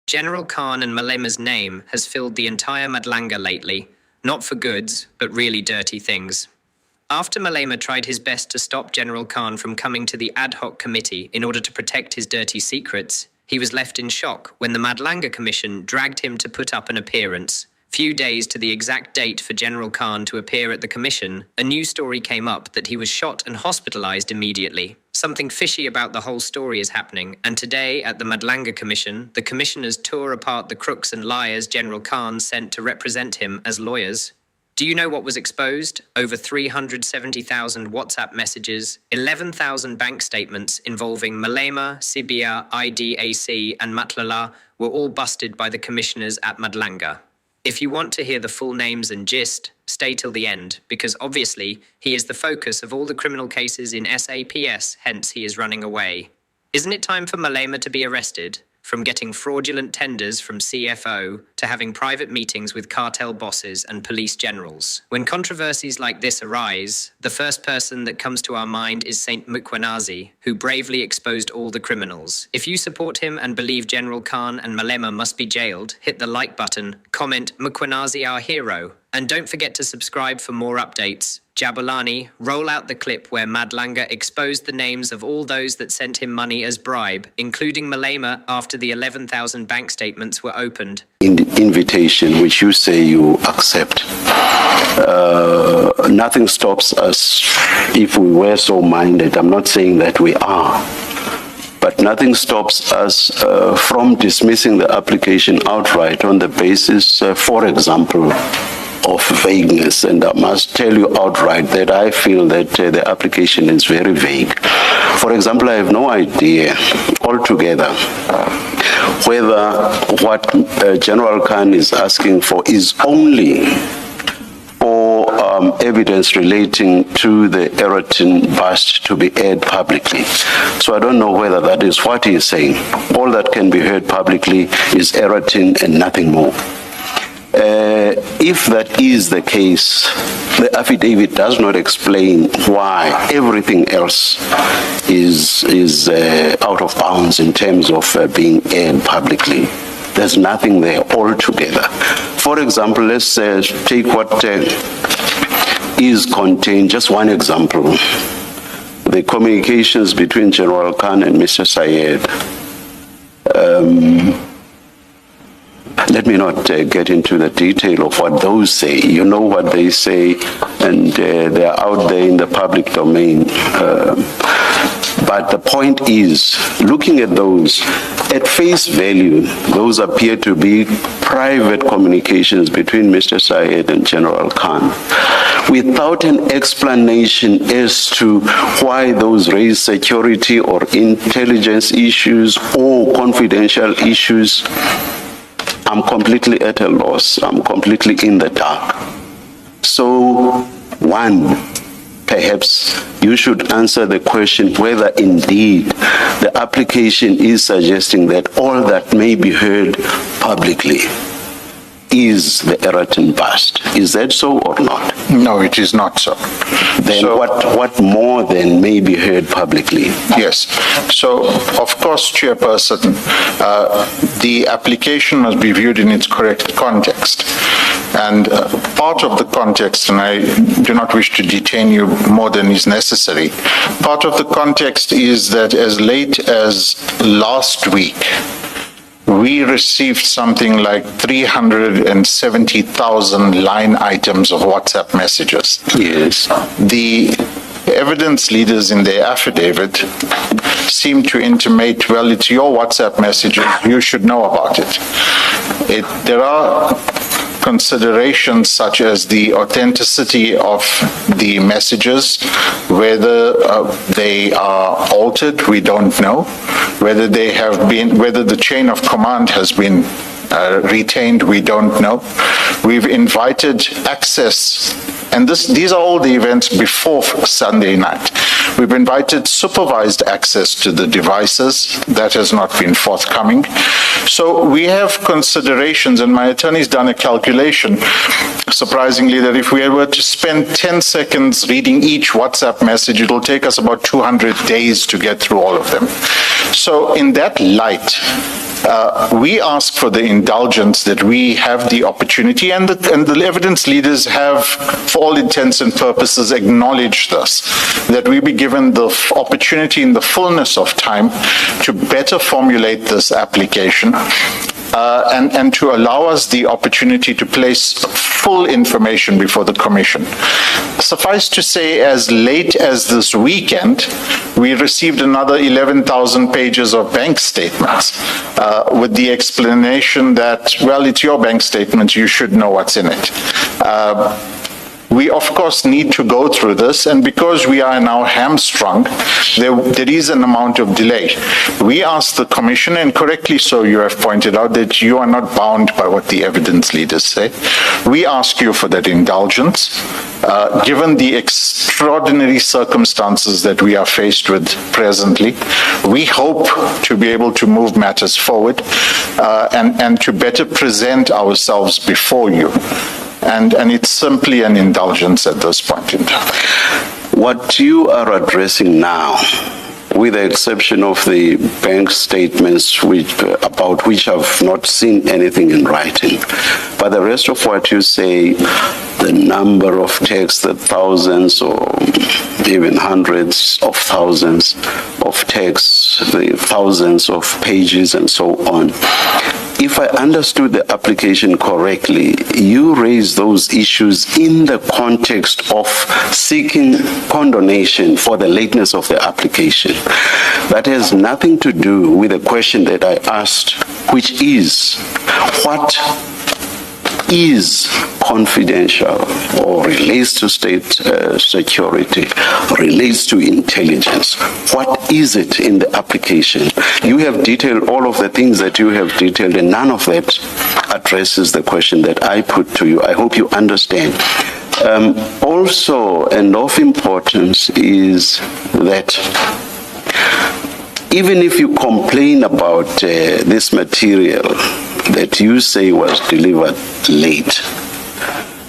General Khan and Malema's name has filled the entire Madlanga lately, not for goods, but really dirty things. After Malema tried his best to stop General Khan from coming to the ad hoc committee in order to protect his dirty secrets, he was left in shock when the Madlanga Commission dragged him to put up an appearance. Few days to the exact date for General Khan to appear at the commission, a news story came up that he was shot and hospitalized immediately. Something fishy about the whole story is happening, and today at the Madlanga Commission, the commissioners tore apart the crooks and liars General Khan sent to represent him as lawyers. Do you know what was exposed? Over 370,000 WhatsApp messages, 11,000 bank statements involving Malema, Sibia, IDAC, and Matlala were all busted by the commissioners at Madlanga. If you want to hear the full names and gist, stay till the end, because obviously he is the focus of all the criminal cases in SAPS, hence he is running away. Isn't it time for Malema to be arrested? From getting fraudulent tenders from CFO to having private meetings with cartel bosses and police generals. When controversies like this arise, the first person that comes to our mind is Saint Mukwenazi, who bravely exposed all the criminals. If you support him and believe General Khan and Malema must be jailed, hit the like button, comment Mukwenazi our hero, and don't forget to subscribe for more updates. Jabulani, roll out the clip where Madlanga exposed the names of all those that sent him money as bribe, including Malema after the 11,000 bank statements were opened. In the invitation which you say you accept, nothing stops us if we were so minded. I'm not saying that we are. But nothing stops us from dismissing the application outright on the basis, for example, of vagueness. And I must tell you outright that I feel that the application is very vague. For example, I have no idea altogether whether what General Khan is asking for is only for evidence relating to the Eratin bust to be aired publicly. So I don't know whether that is what he is saying. All that can be heard publicly is Eratin and nothing more. If that is the case, the affidavit does not explain why everything else is out of bounds in terms of being aired publicly. There's nothing there altogether. For example, let's take what is contained, just one example, the communications between General Khan and Mr. Sayed. Let me not get into the detail of what those say. You know what they say, and they're out there in the public domain. But the point is, looking at those, at face value, those appear to be private communications between Mr. Sayed and General Khan, without an explanation as to why those raise security or intelligence issues or confidential issues. I'm completely at a loss. I'm completely in the dark. So, one, perhaps you should answer the question whether indeed the application is suggesting that all that may be heard publicly is the Eratin bust. Is that so or not? No, it is not so. Then what more then may be heard publicly? Yes. So, of course, Chairperson, the application must be viewed in its correct context. And part of the context, and I do not wish to detain you more than is necessary, part of the context is that as late as last week, we received something like 370,000 line items of WhatsApp messages. Yes. The evidence leaders in their affidavit seem to intimate, well, it's your WhatsApp messages, you should know about it. There are considerations such as the authenticity of the messages, whether they are altered, we don't know, whether they have been, whether the chain of command has been retained, we don't know. We've invited access, and these are all the events before Sunday night. We've invited supervised access to the devices. That has not been forthcoming. So we have considerations, and my attorney's done a calculation, surprisingly, that if we were to spend 10 seconds reading each WhatsApp message, it'll take us about 200 days to get through all of them. So in that light, We ask for the indulgence that we have the opportunity, and the evidence leaders have, for all intents and purposes, acknowledged this, that we be given the opportunity in the fullness of time to better formulate this application and to allow us the opportunity to place full information before the Commission. Suffice to say, as late as this weekend, we received another 11,000 pages of bank statements with the explanation that, well, it's your bank statement, you should know what's in it. We, of course, need to go through this, and because we are now hamstrung, there is an amount of delay. We asked the Commission, and correctly so you have pointed out, that you are not bound by what the evidence leaders say. We ask you for that indulgence. Given the extraordinary circumstances that we are faced with presently, we hope to be able to move matters forward and to better present ourselves before you. And it's simply an indulgence at this point in time. What you are addressing now, with the exception of the bank statements about which I've not seen anything in writing, but the rest of what you say, the number of texts, the thousands or even hundreds of thousands of texts, the thousands of pages and so on. If I understood the application correctly, you raise those issues in the context of seeking condonation for the lateness of the application. That has nothing to do with the question that I asked, which is, what is confidential or relates to state security, relates to intelligence? What is it in the application? You have detailed all of the things that you have detailed, and none of that addresses the question that I put to you. I hope you understand. Also, and of importance is that even if you complain about this material that you say was delivered late,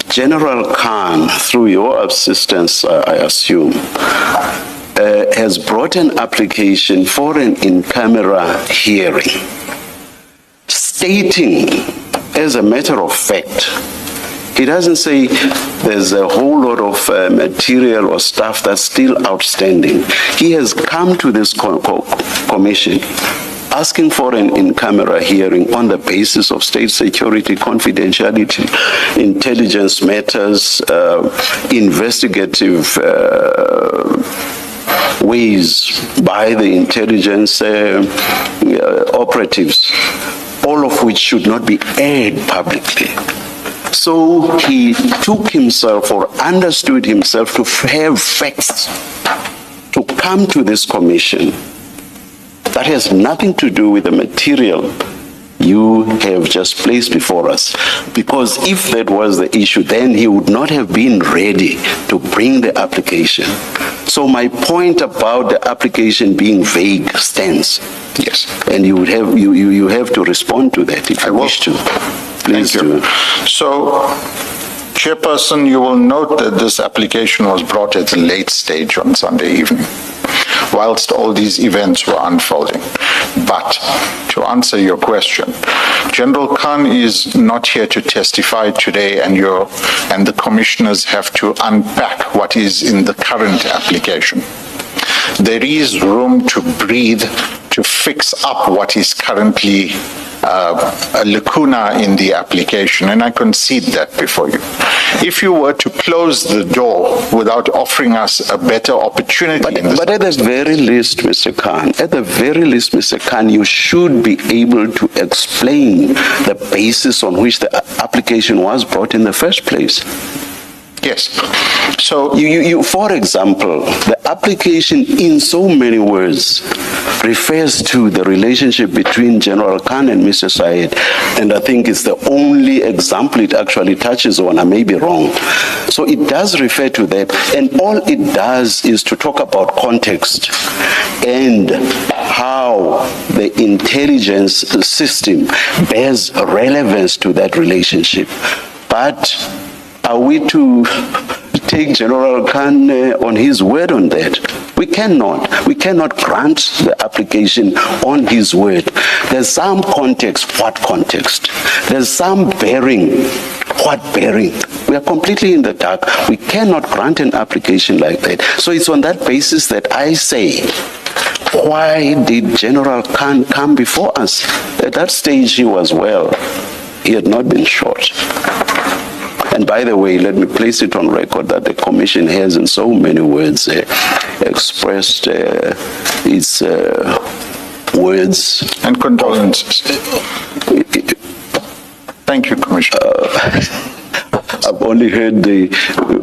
General Khan, through your assistance, I assume, has brought an application for an in-camera hearing, stating, as a matter of fact, he doesn't say there's a whole lot of material or stuff that's still outstanding. He has come to this commission asking for an in-camera hearing on the basis of state security, confidentiality, intelligence matters, investigative ways by the intelligence operatives, all of which should not be aired publicly. So he took himself or understood himself to have facts to come to this commission. That has nothing to do with the material you have just placed before us. Because if that was the issue, then he would not have been ready to bring the application. So my point about the application being vague stands. Yes. And you would have you have to respond to that if you wish to. Please do. So, Chairperson, you will note that this application was brought at a late stage on Sunday evening, whilst all these events were unfolding. But to answer your question, General Khan is not here to testify today, and the commissioners have to unpack what is in the current application. There is room to breathe, to fix up what is currently a lacuna in the application, and I concede that before you. If you were to close the door without offering us a better opportunity... But at the very least, Mr. Khan, you should be able to explain the basis on which the application was brought in the first place. Yes. So, for example, the application in so many words refers to the relationship between General Khan and Mr. Syed, and I think it's the only example it actually touches on. I may be wrong. So it does refer to that, and all it does is to talk about context and how the intelligence system bears relevance to that relationship. But are we to take General Khan on his word on that. We cannot grant the application on his word. There's some context. What context? There's some bearing. What bearing? We are completely in the dark. We cannot grant an application like that. So it's on that basis that I say, why did General Khan come before us? At that stage, he was well. He had not been shot. And by the way, let me place it on record that the Commission has in so many words expressed its words. And condolences. Thank you, Commissioner. I've only heard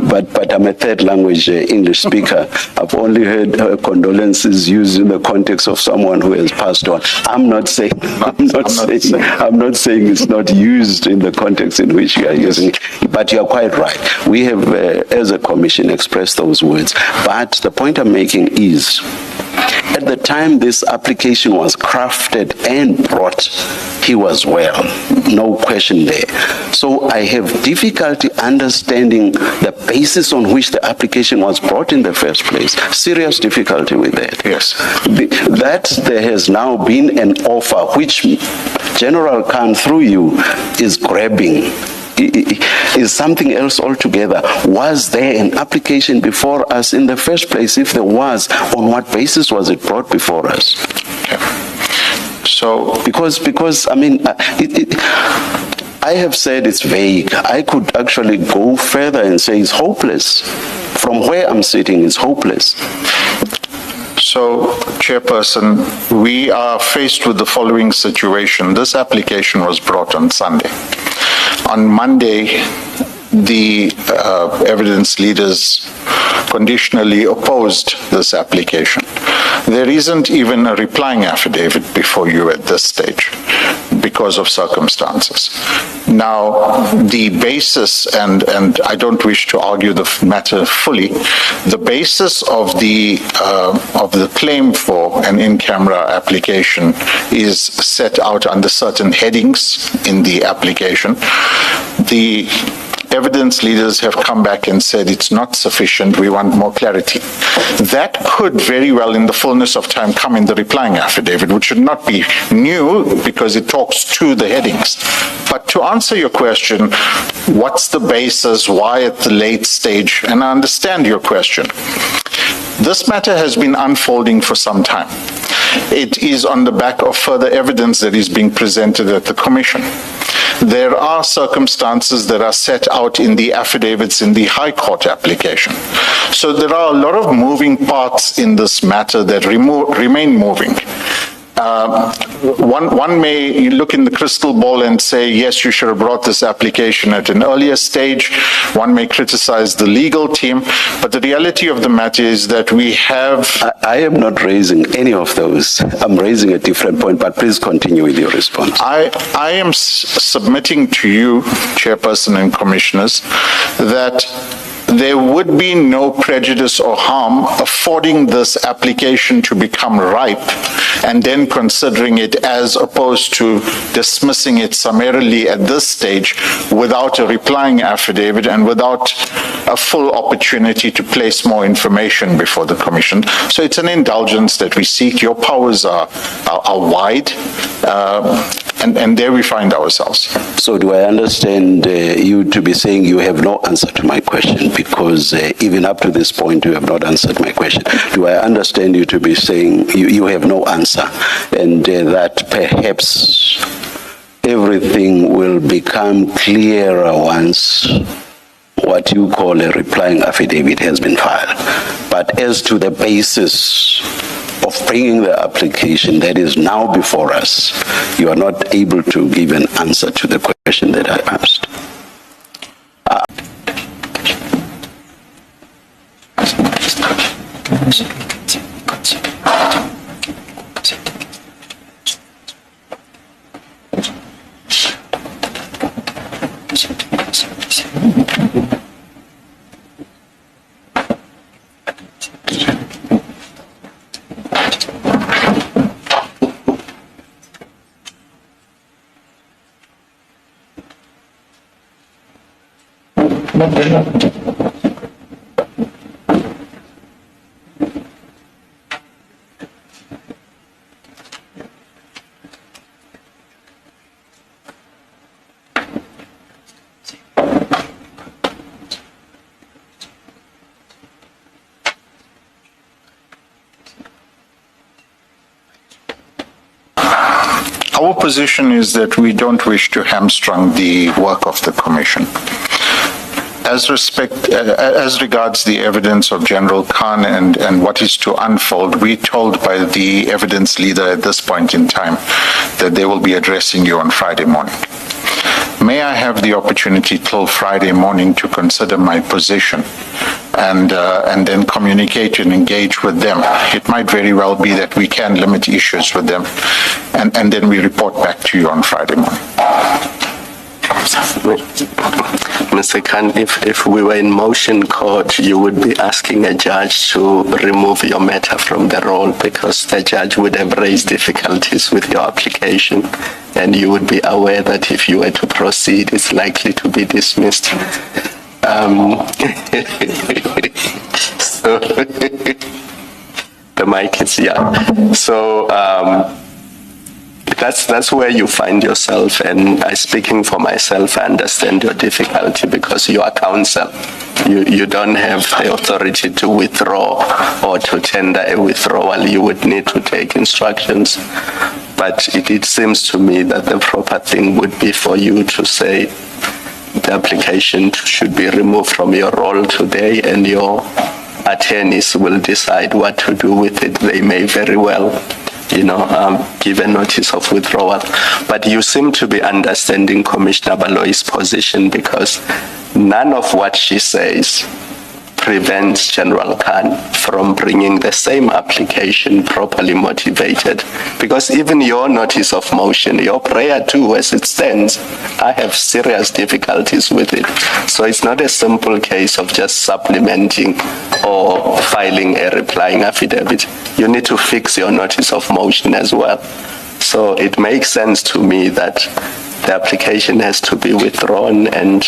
but I'm a third language English speaker. I've only heard condolences used in the context of someone who has passed on. I'm not saying it's not used in the context in which you are using it, but you are quite right. We have, as a commission, expressed those words. But the point I'm making is, at the time this application was crafted and brought, he was well, no question there. So I have difficulty understanding the basis on which the application was brought in the first place. Serious difficulty with that. Yes. That there has now been an offer which General Khan, through you, is grabbing is something else altogether. Was there an application before us in the first place? If there was, on what basis was it brought before us? Okay. So, because I mean, I have said it's vague. I could actually go further and say it's hopeless. From where I'm sitting, it's hopeless. So, Chairperson, we are faced with the following situation. This application was brought on Sunday. On Monday, the evidence leaders conditionally opposed this application. There isn't even a replying affidavit before you at this stage because of circumstances. Now, the basis, and I don't wish to argue the matter fully, the basis of the claim for an in-camera application is set out under certain headings in the application. The evidence leaders have come back and said it's not sufficient, we want more clarity. That could very well, in the fullness of time, come in the replying affidavit, which should not be new because it talks to the headings. But to answer your question, what's the basis, why at the late stage, and I understand your question. This matter has been unfolding for some time. It is on the back of further evidence that is being presented at the Commission. There are circumstances that are set out in the affidavits in the High Court application. So there are a lot of moving parts in this matter that remain moving. One may look in the crystal ball and say, yes, you should have brought this application at an earlier stage. One may criticize the legal team, but the reality of the matter is that we have... I am not raising any of those. I'm raising a different point, but please continue with your response. I am submitting to you, Chairperson and Commissioners, that there would be no prejudice or harm affording this application to become ripe and then considering it as opposed to dismissing it summarily at this stage without a replying affidavit and without a full opportunity to place more information before the Commission. So it's an indulgence that we seek. Your powers are wide, and there we find ourselves. So do I understand you to be saying you have no answer to my question, because even up to this point you have not answered my question? Do I understand you to be saying you have no answer, and that perhaps everything will become clearer once what you call a replying affidavit has been filed? But as to the basis of bringing the application that is now before us, you are not able to give an answer to the question that I asked. Our position is that we don't wish to hamstring the work of the Commission. As regards the evidence of General Khan and what is to unfold, we're told by the evidence leader at this point in time that they will be addressing you on Friday morning. May I have the opportunity till Friday morning to consider my position and then communicate and engage with them? It might very well be that we can limit issues with them, and then we report back to you on Friday morning. Mr. Khan, if we were in motion court, you would be asking a judge to remove your matter from the roll because the judge would have raised difficulties with your application, and you would be aware that if you were to proceed, it's likely to be dismissed. So the mic is So that's where you find yourself, and speaking for myself, I understand your difficulty because you are counsel. You don't have the authority to withdraw or to tender a withdrawal. You would need to take instructions. But it seems to me that the proper thing would be for you to say the application should be removed from your roll today, and your attorneys will decide what to do with it. They may very well give a notice of withdrawal. But you seem to be understanding Commissioner Baloyi's position because none of what she says prevents General Khan from bringing the same application properly motivated. Because even your notice of motion, your prayer too, as it stands, I have serious difficulties with it. So it's not a simple case of just supplementing or filing a replying affidavit. You need to fix your notice of motion as well. So it makes sense to me that the application has to be withdrawn, and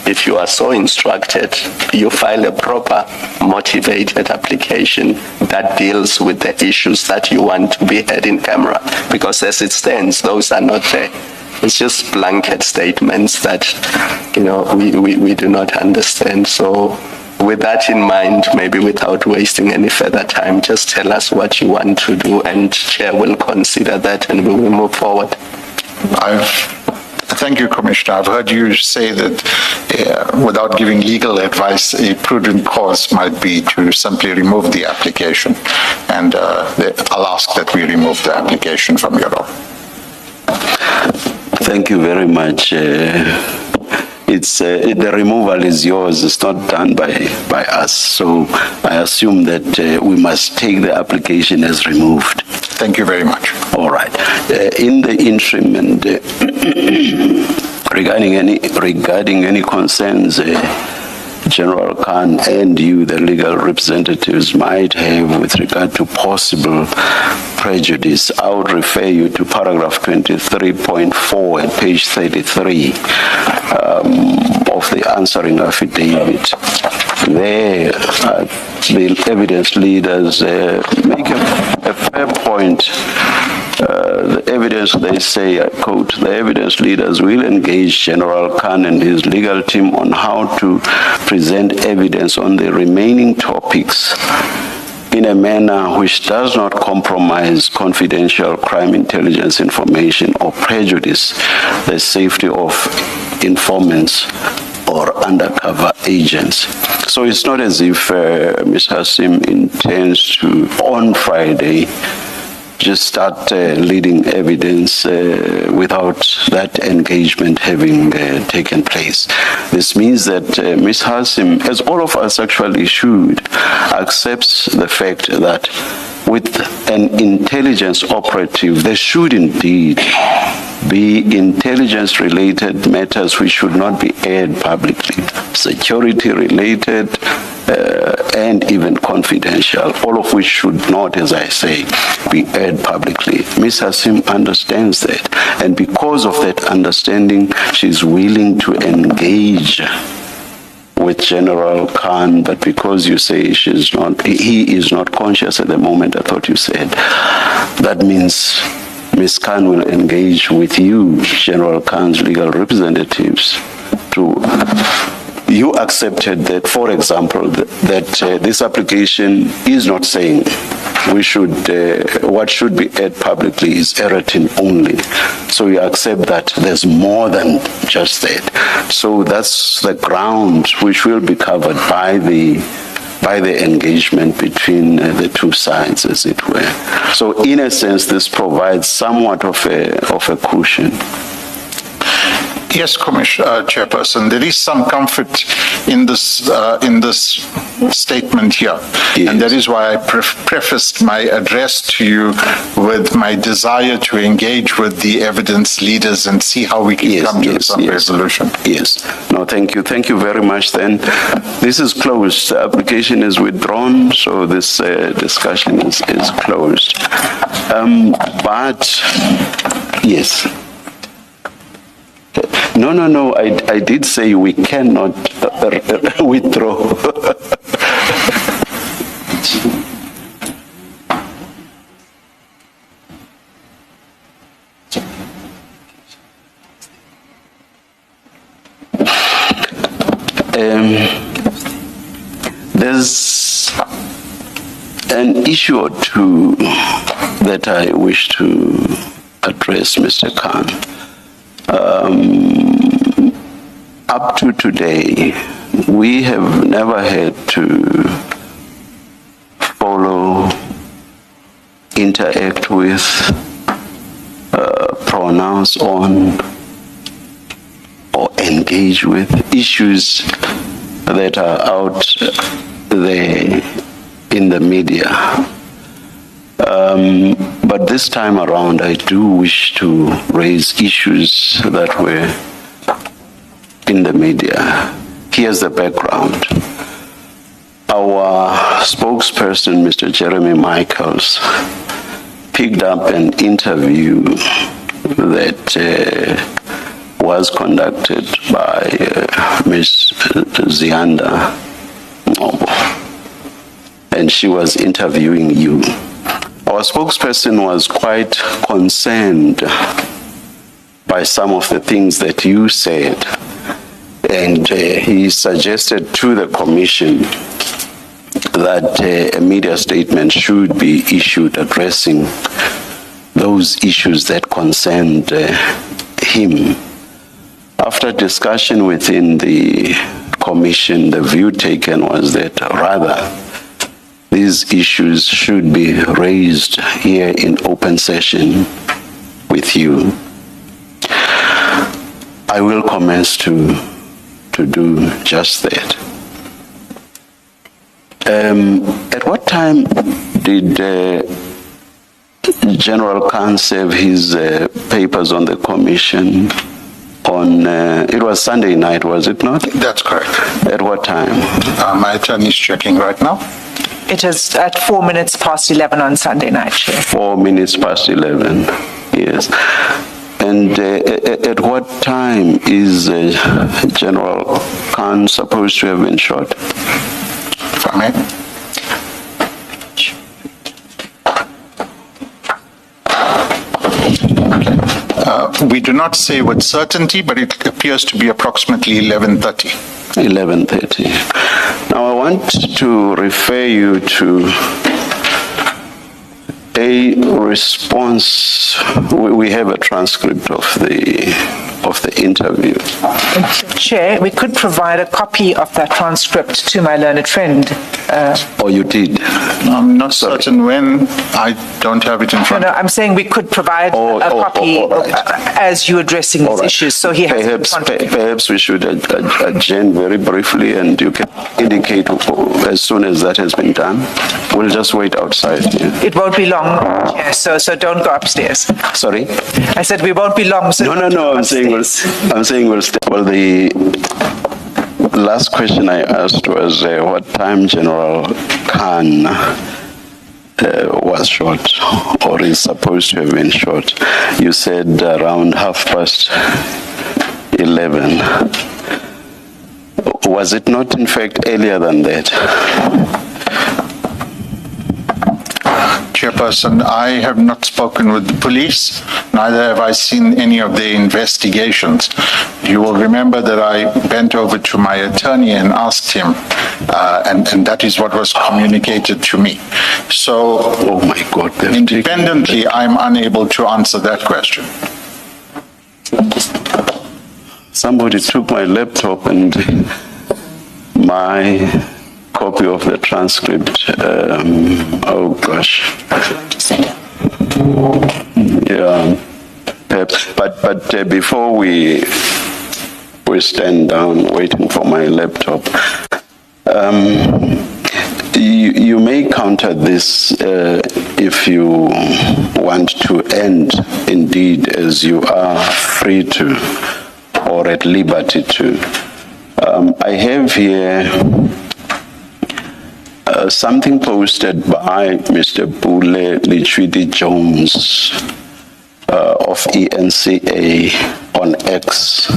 if you are so instructed, you file a proper, motivated application that deals with the issues that you want to be heard in camera. Because as it stands, those are not there. It's just blanket statements that, we do not understand. So with that in mind, maybe without wasting any further time, just tell us what you want to do, and Chair will consider that and we will move forward. Thank you, Commissioner. I've heard you say that without giving legal advice, a prudent course might be to simply remove the application, and I'll ask that we remove the application from your roll. Thank you very much. The removal is yours. It's not done by us. So I assume that we must take the application as removed. Thank you very much. All right. In the interim, and regarding any concerns General Khan and you, the legal representatives, might have with regard to possible prejudice, I would refer you to paragraph 23.4 at page 33 of the answering affidavit. There, the evidence leaders make a fair point. The evidence, they say, I quote, the evidence leaders will engage General Khan and his legal team on how to present evidence on the remaining topics in a manner which does not compromise confidential crime intelligence information or prejudice the safety of informants or undercover agents. So it's not as if Ms. Hassim intends to, on Friday, just start leading evidence without that engagement having taken place. This means that Ms. Hassim, as all of us actually should, accepts the fact that with an intelligence operative, there should indeed be intelligence-related matters which should not be aired publicly, security-related, and even confidential, all of which should not, as I say, be aired publicly. Ms. Hassim understands that, and because of that understanding, she's willing to engage with General Khan, but because you say he is not conscious at the moment, I thought you said, that means Ms. Khan will engage with you, General Khan's legal representatives, you accepted that, for example, that this application is not saying what should be aired publicly is erratum only. So you accept that there's more than just that. So that's the ground which will be covered by the engagement between the two sides, as it were. So in a sense, this provides somewhat of a cushion. Yes, Chairperson, there is some comfort in this statement here. Yes. And that is why I prefaced my address to you with my desire to engage with the evidence leaders and see how we can come to some resolution. Yes. No, thank you. Thank you very much then. This is closed. The application is withdrawn, so this discussion is closed. But, yes. No, I did say we cannot withdraw. There's an issue or two that I wish to address, Mr. Khan. Up to today, we have never had to follow, interact with, pronounce on, or engage with issues that are out there in the media. But this time around, I do wish to raise issues that were in the media. Here's the background. Our spokesperson, Mr. Jeremy Michaels, picked up an interview that was conducted by Ms. Zianda, and she was interviewing you. Our spokesperson was quite concerned by some of the things that you said, and he suggested to the commission that a media statement should be issued addressing those issues that concerned him. After discussion within the commission, the view taken was that rather these issues should be raised here in open session with you. I will commence to do just that. At what time did General Khan serve his papers on the commission? It was Sunday night, was it not? That's correct. At what time? My attorney is checking right now. It is at 4 minutes past 11 on Sunday night, Chair. 4 minutes past 11, yes. And at what time is General Khan supposed to have been shot? If I may. We do not say with certainty, but it appears to be approximately 11:30. 11:30. Now I want to refer you to a response. We have a transcript of the interview. Chair, we could provide a copy of that transcript to my learned friend. Oh, you did? I'm not certain when. I don't have it in front. No, I'm saying we could provide a copy as you addressing these issues, so he has it in front of him. Perhaps we should adjourn very briefly, and you can indicate as soon as that has been done. We'll just wait outside. Yeah. It won't be long, Chair, so don't go upstairs. Sorry? I said we won't be long, so No, I'm saying we'll stay. Well, the last question I asked was what time General Khan was shot, or is supposed to have been shot. You said around 11:30. Was it not, in fact, earlier than that? Chairperson, I have not spoken with the police, neither have I seen any of their investigations. You will remember that I bent over to my attorney and asked him, and that is what was communicated to me. So, Oh my God. independently, I'm unable to answer that question. Somebody took my laptop and my copy of the transcript. Oh gosh. Yeah. But before we stand down waiting for my laptop, you may counter this if you want to end, indeed, as you are free to or at liberty to. I have here something posted by Mr. Bule Lichwidi Jones of ENCA on X.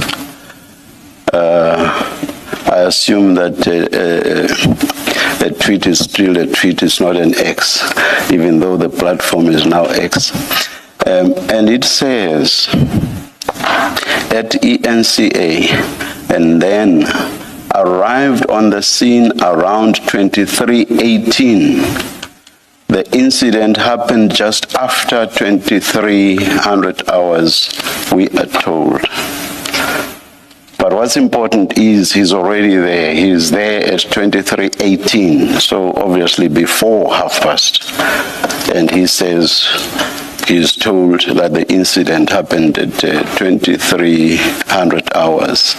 I assume that a tweet is still a tweet, is not an X, even though the platform is now X. And it says, at ENCA, and then arrived on the scene around 23:18. The incident happened just after 2300 hours, we are told. But what's important is he's already there. He's there at 23:18, so obviously before past. And he says he's told that the incident happened at 2300 hours.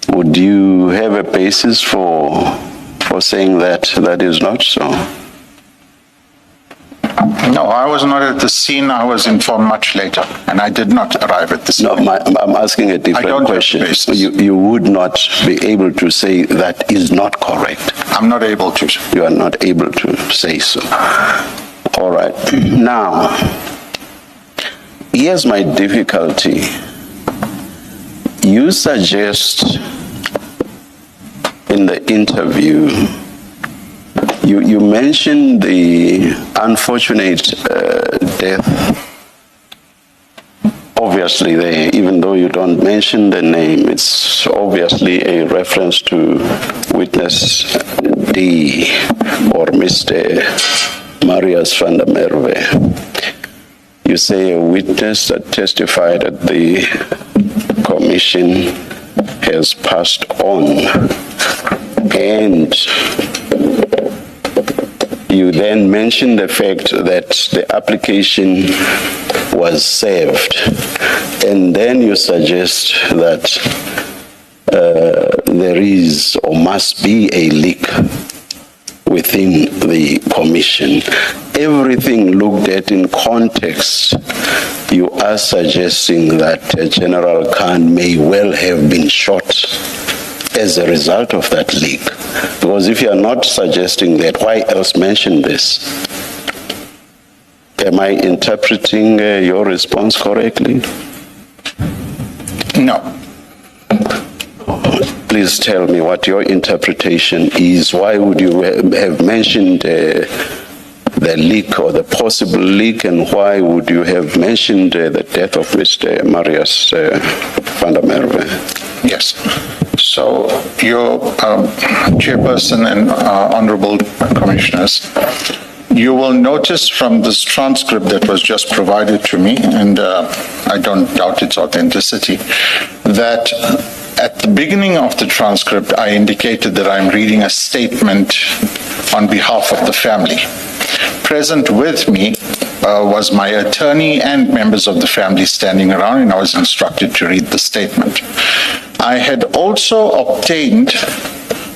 Would you have a basis for saying that that is not so? No, I was not at the scene. I was informed much later, and I did not arrive at the scene. No, I'm asking a different question. You would not be able to say that is not correct. I'm not able to. You are not able to say so. All right. Now, here's my difficulty. You suggest in the interview, you mentioned the unfortunate death, obviously there, even though you don't mention the name, it's obviously a reference to witness D or Mr. Marius van der Merwe. You say a witness that testified at the commission has passed on, and you then mention the fact that the application was saved, and then you suggest that there is or must be a leak within the commission. Everything looked at in context, you are suggesting that General Khan may well have been shot as a result of that leak. Because if you are not suggesting that, why else mention this? Am I interpreting your response correctly? No. Please tell me what your interpretation is. Why would you have mentioned the leak or the possible leak, and why would you have mentioned the death of Mr. Marius van der Merwe? Yes. So, your chairperson and honorable commissioners, you will notice from this transcript that was just provided to me, and I don't doubt its authenticity, that at the beginning of the transcript, I indicated that I'm reading a statement on behalf of the family. Present with me was my attorney and members of the family standing around, and I was instructed to read the statement. I had also obtained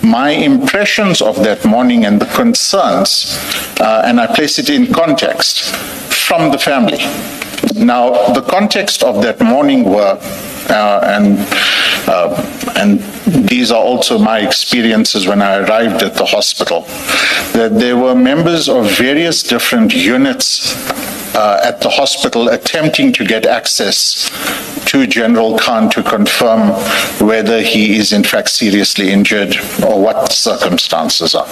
my impressions of that morning and the concerns, and I place it in context from the family. Now, the context of that morning were, and these are also my experiences when I arrived at the hospital, that there were members of various different units at the hospital attempting to get access to General Khan to confirm whether he is in fact seriously injured or what the circumstances are.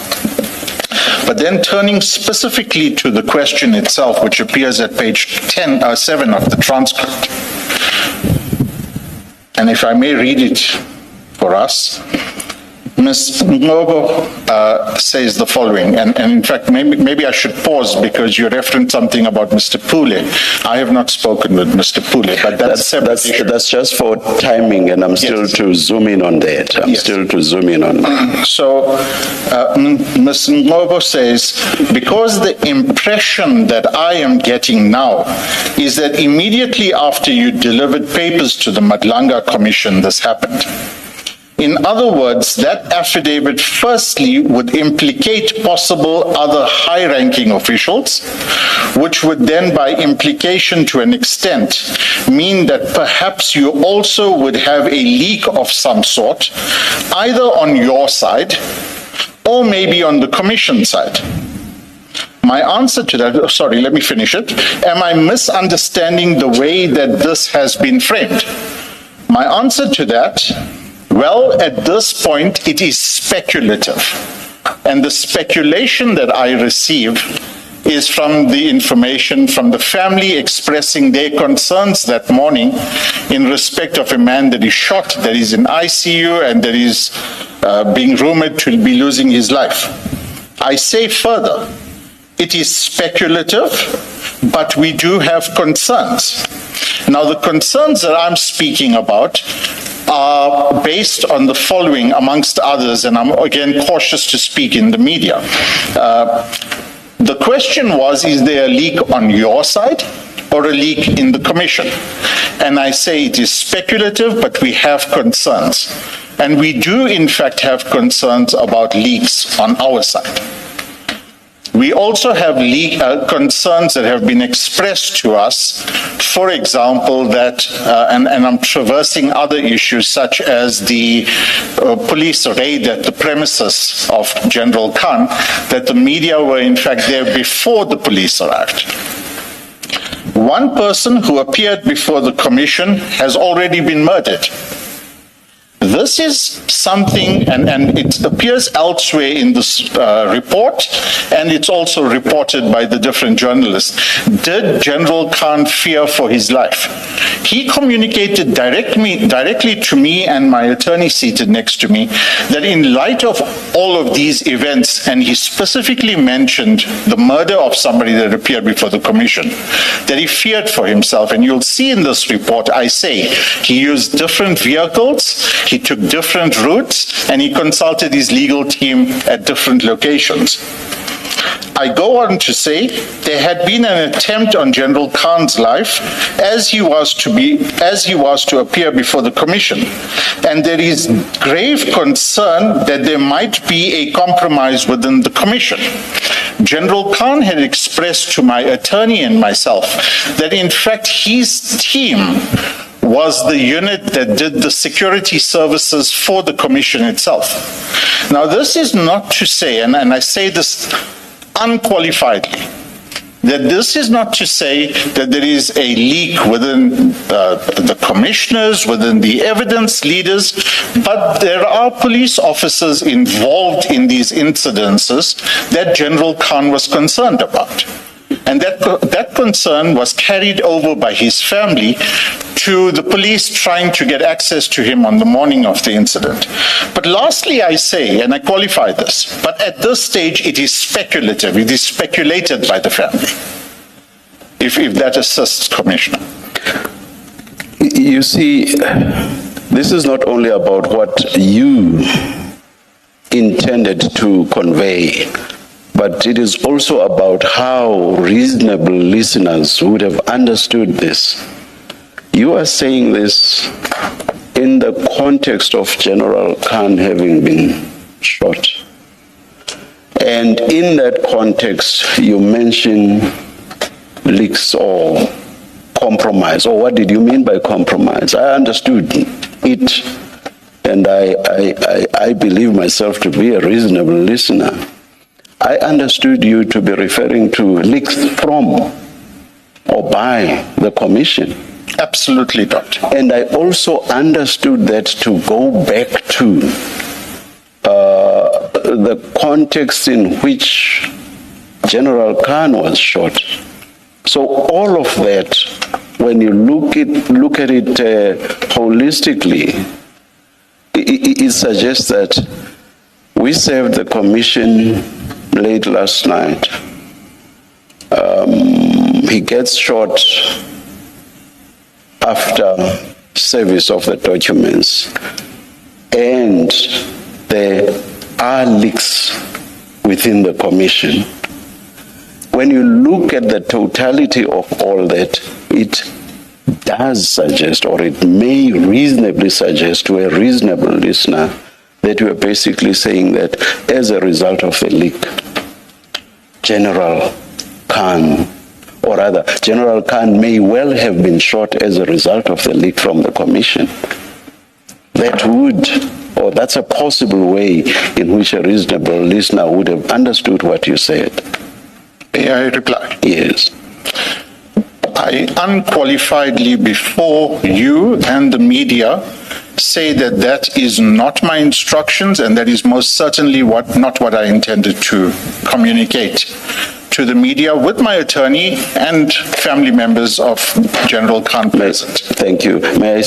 But then turning specifically to the question itself, which appears at page 7 of the transcript, and if I may read it for us, Ms. Ngobo says the following, and in fact, maybe I should pause because you referenced something about Mr. Pule. I have not spoken with Mr. Pule, but that's just for timing, and I'm still to zoom in on that. So, Ms. Ngobo says, because the impression that I am getting now is that immediately after you delivered papers to the Madlanga Commission, this happened. In other words, that affidavit firstly would implicate possible other high-ranking officials, which would then by implication to an extent mean that perhaps you also would have a leak of some sort, either on your side or maybe on the commission side. My answer to that, sorry, let me finish it. Am I misunderstanding the way that this has been framed? My answer to that, well, at this point, it is speculative. And the speculation that I receive is from the information from the family expressing their concerns that morning in respect of a man that is shot, that is in ICU, and that is being rumored to be losing his life. I say further, it is speculative, but we do have concerns. Now, the concerns that I'm speaking about are based on the following, amongst others, and I'm again cautious to speak in the media. The question was, is there a leak on your side or a leak in the commission? And I say it is speculative, but we have concerns. And we do, in fact, have concerns about leaks on our side. We also have concerns that have been expressed to us, for example, that, and I'm traversing other issues such as the police raid at the premises of General Khan, that the media were in fact there before the police arrived. One person who appeared before the commission has already been murdered. This is something, and it appears elsewhere in this report, and it's also reported by the different journalists. Did General Khan fear for his life? He communicated directly to me and my attorney seated next to me that in light of all of these events, and he specifically mentioned the murder of somebody that appeared before the commission, that he feared for himself. And you'll see in this report, I say, he used different vehicles, he took different routes, and he consulted his legal team at different locations. I go on to say there had been an attempt on General Khan's life as he was to appear before the commission, and there is grave concern that there might be a compromise within the commission. General Khan had expressed to my attorney and myself that in fact his team was the unit that did the security services for the commission itself. Now, this is not to say, and I say this unqualifiedly, that this is not to say that there is a leak within the commissioners, within the evidence leaders, but there are police officers involved in these incidences that General Khan was concerned about. And that concern was carried over by his family to the police trying to get access to him on the morning of the incident. But lastly, I say, and I qualify this, but at this stage it is speculative. It is speculated by the family, if that assists, Commissioner. You see, this is not only about what you intended to convey, but it is also about how reasonable listeners would have understood this. You are saying this in the context of General Khan having been shot. And in that context, you mention leaks or compromise. Or what did you mean by compromise? I understood it, and I believe myself to be a reasonable listener. I understood you to be referring to leaks from or by the commission. Absolutely, Doctor. And I also understood that to go back to the context in which General Khan was shot. So all of that, when you look at it holistically, it suggests that we served the commission late last night. He gets shot after service of the documents, and there are leaks within the commission. When you look at the totality of all that, it does suggest, or it may reasonably suggest to a reasonable listener, that you are basically saying that as a result of the leak, General Khan, or rather, General Khan may well have been shot as a result of the leak from the commission. That would, or that's a possible way in which a reasonable listener would have understood what you said. May I reply? Yes. I unqualifiedly, before you and the media, say that that is not my instructions, and that is most certainly not what I intended to communicate to the media with my attorney and family members of General Khan present. Thank you. May I